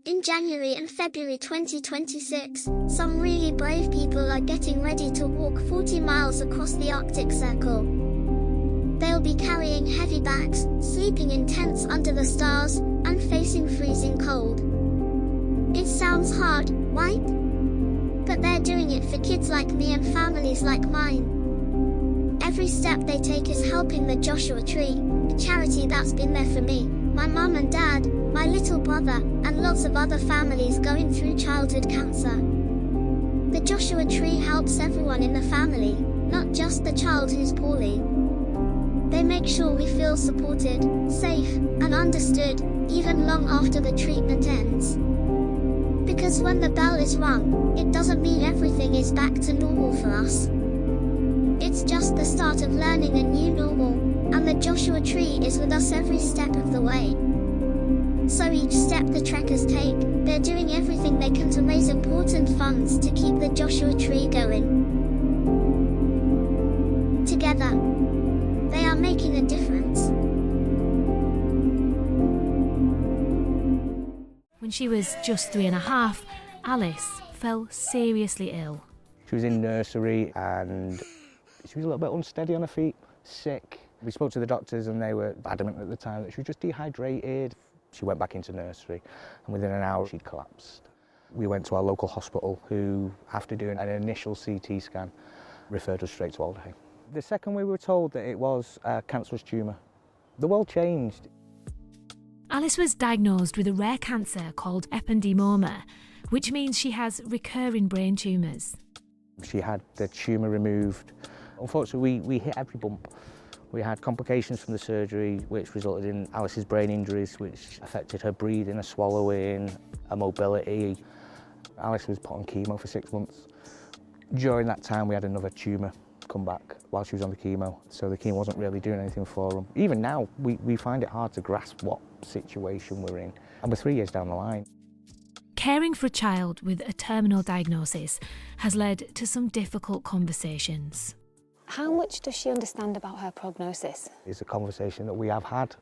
In January and February 2026, some really brave people are getting ready to walk 40 miles across the Arctic Circle. They'll be carrying heavy bags, sleeping in tents under the stars, and facing freezing cold. It sounds hard, right? But they're doing it for kids like me and families like mine. Every step they take is helping the Joshua Tree, a charity that's been there for me, my mum and dad, my little brother, and lots of other families going through childhood cancer. The Joshua Tree helps everyone in the family, not just the child who's poorly. They make sure we feel supported, safe, and understood, even long after the treatment ends. Because when the bell is rung, it doesn't mean everything is back to normal for us. It's just the start of learning a new normal, and the Joshua Tree is with us every step of the way. So each step the trekkers take, they're doing everything they can to raise important funds to keep the Joshua Tree going. Together, they are making a difference. When she was just 3.5, Alice fell seriously ill. She was in nursery and she was a little bit unsteady on her feet, sick. We spoke to the doctors and they were adamant at the time that she was just dehydrated. She went back into nursery and within an hour she'd collapsed. We went to our local hospital who, after doing an initial CT scan, referred us straight to Alderhay. The second we were told that it was a cancerous tumour, the world changed. Alice was diagnosed with a rare cancer called ependymoma, which means she has recurring brain tumours. She had the tumour removed. Unfortunately, we hit every bump. We had complications from the surgery, which resulted in Alice's brain injuries, which affected her breathing, her swallowing, her mobility. Alice was put on chemo for 6 months. During that time, we had another tumour come back while she was on the chemo, so the chemo wasn't really doing anything for them. Even now, we find it hard to grasp what situation we're in, and we're 3 years down the line. Caring for a child with a terminal diagnosis has led to some difficult conversations. How much does she understand about her prognosis? It's a conversation that we have had,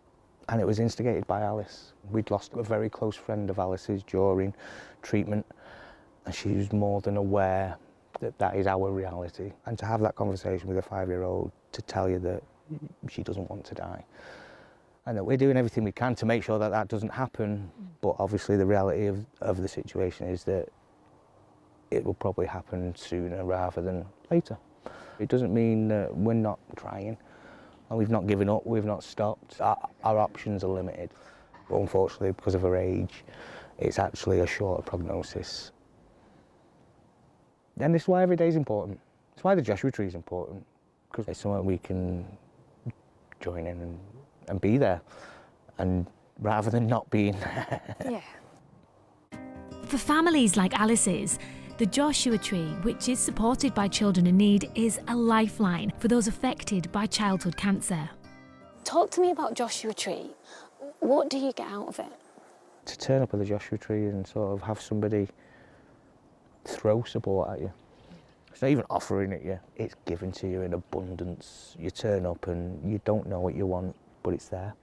and it was instigated by Alice. We'd lost a very close friend of Alice's during treatment, and she was more than aware that that is our reality. And to have that conversation with a 5-year-old to tell you that she doesn't want to die, and that we're doing everything we can to make sure that that doesn't happen, but obviously the reality of the situation is that it will probably happen sooner rather than later. It doesn't mean that we're not trying, and we've not given up, we've not stopped. Our options are limited, but unfortunately because of her age, it's actually a shorter prognosis. And this is why every day is important. It's why the Joshua Tree is important, because it's somewhere we can join in and be there, and rather than not being there. Yeah. For families like Alice's, the Joshua Tree, which is supported by Children in Need, is a lifeline for those affected by childhood cancer. Talk to me about Joshua Tree. What do you get out of it? To turn up at the Joshua Tree and sort of have somebody throw support at you. It's not even offering it you, it's given to you in abundance. You turn up and you don't know what you want, but it's there.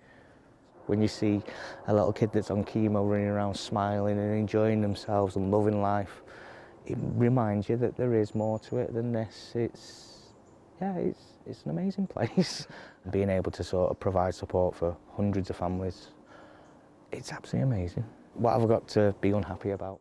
When you see a little kid that's on chemo running around smiling and enjoying themselves and loving life, it reminds you that there is more to it than this. It's an amazing place. Being able to sort of provide support for hundreds of families, it's absolutely amazing. What have I got to be unhappy about?